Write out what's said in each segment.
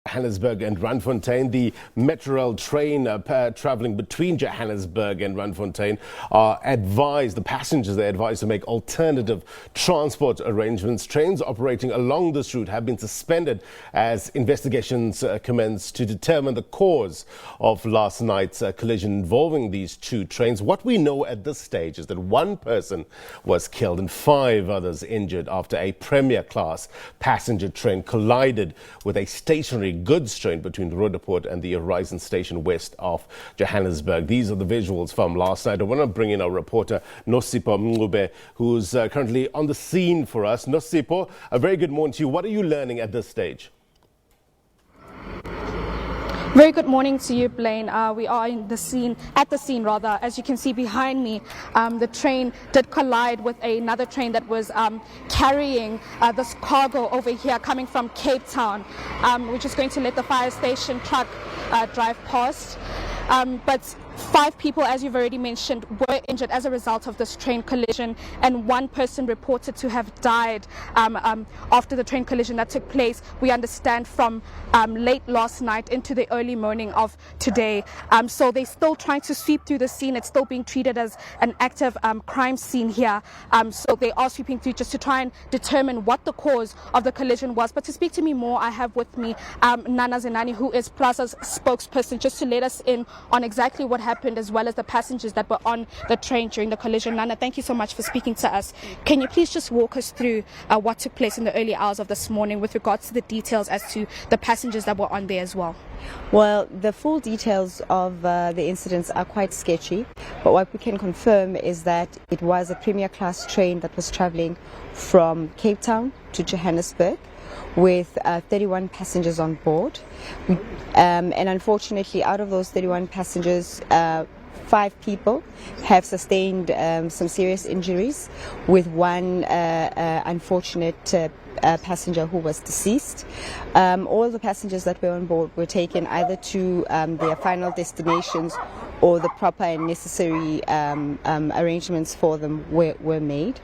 Johannesburg and Randfontein. The Metrorail train travelling between Johannesburg and Randfontein the passengers are advised to make alternative transport arrangements. Trains operating along this route have been suspended as investigations commence to determine the cause of last night's collision involving these two trains. What we know at this stage is that one person was killed and 5 others injured after a premier class passenger train collided with a stationary goods train between Roodepoort and the Horizon station west of Johannesburg. These are the visuals from last night. I want to bring in our reporter Nosipho Mncube, who's currently on the scene for us. Nosipho, a very good morning to you. What are you learning at this stage? Very good morning to you, Blaine. We are at the scene. As you can see behind me, the train did collide with another train that was carrying this cargo over here coming from Cape Town. We're just going to let the fire station truck drive past. But 5 people, as you've already mentioned, were injured as a result of this train collision, and 1 person reported to have died after the train collision that took place, we understand, from late last night into the early morning of today. So they're still trying to sweep through the scene. It's still being treated as an active crime scene here. So they are sweeping through just to try and determine what the cause of the collision was. But to speak to me more, I have with me Nana Zenani, who is Plaza's spokesperson, just to let us in on exactly what happened, as well as the passengers that were on the train during the collision. Nana, thank you so much for speaking to us. Can you please just walk us through what took place in the early hours of this morning with regards to the details as to the passengers that were on there as well? Well, the full details of the incidents are quite sketchy, but what we can confirm is that it was a premier class train that was travelling from Cape Town to Johannesburg with 31 passengers on board. And unfortunately, out of those 31 passengers, 5 people have sustained some serious injuries, with 1 unfortunate passenger who was deceased. All the passengers that were on board were taken either to their final destinations, or the proper and necessary arrangements for them were made.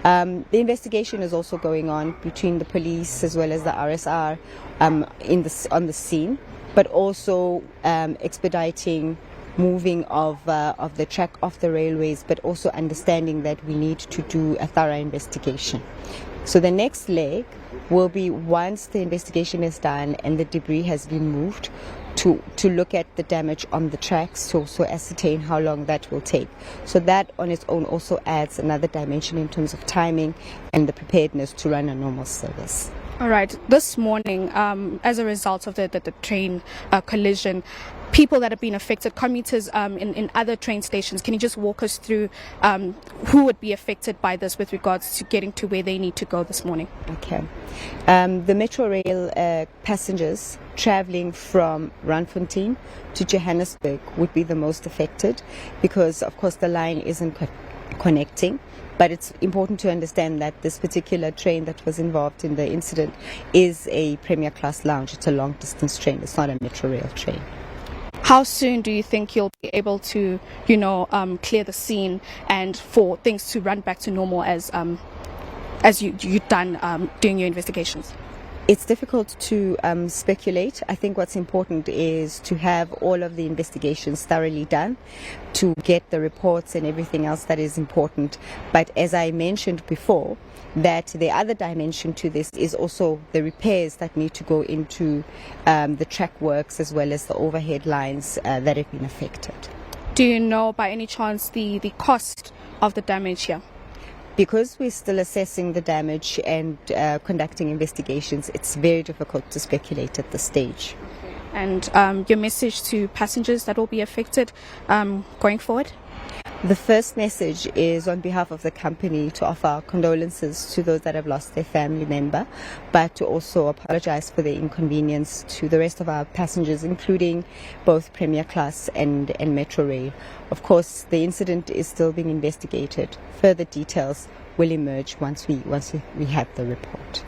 The investigation is also going on between the police as well as the RSR on the scene, but also expediting moving of the track off the railways, but also understanding that we need to do a thorough investigation. So the next leg will be, once the investigation is done and the debris has been moved, to look at the damage on the tracks, to also ascertain how long that will take. So that on its own also adds another dimension in terms of timing and the preparedness to run a normal service. All right. This morning, as a result of the train collision, people that have been affected, commuters in other train stations, can you just walk us through who would be affected by this with regards to getting to where they need to go this morning? Okay. The Metrorail passengers travelling from Randfontein to Johannesburg would be the most affected, because of course the line isn't connecting. But it's important to understand that this particular train that was involved in the incident is a premier class lounge. It's a long distance train. It's not a Metrorail train. How soon do you think you'll be able to, clear the scene and for things to run back to normal as you've done doing your investigations? It's difficult to speculate. I think what's important is to have all of the investigations thoroughly done, to get the reports and everything else that is important. But as I mentioned before, that the other dimension to this is also the repairs that need to go into the track works, as well as the overhead lines that have been affected. Do you know by any chance the cost of the damage here? Because we're still assessing the damage and conducting investigations, it's very difficult to speculate at this stage. And your message to passengers that will be affected going forward? The first message is on behalf of the company to offer our condolences to those that have lost their family member, but to also apologize for the inconvenience to the rest of our passengers, including both Premier Class and Metrorail. Of course, the incident is still being investigated. Further details will emerge once we have the report.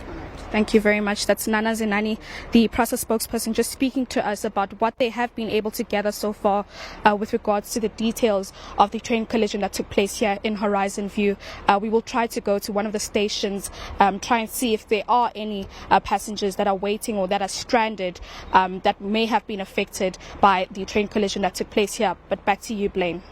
Thank you very much. That's Nana Zenani, the PRASA spokesperson, just speaking to us about what they have been able to gather so far with regards to the details of the train collision that took place here in Horizon View. We will try to go to one of the stations, try and see if there are any passengers that are waiting or that are stranded that may have been affected by the train collision that took place here. But back to you, Blaine.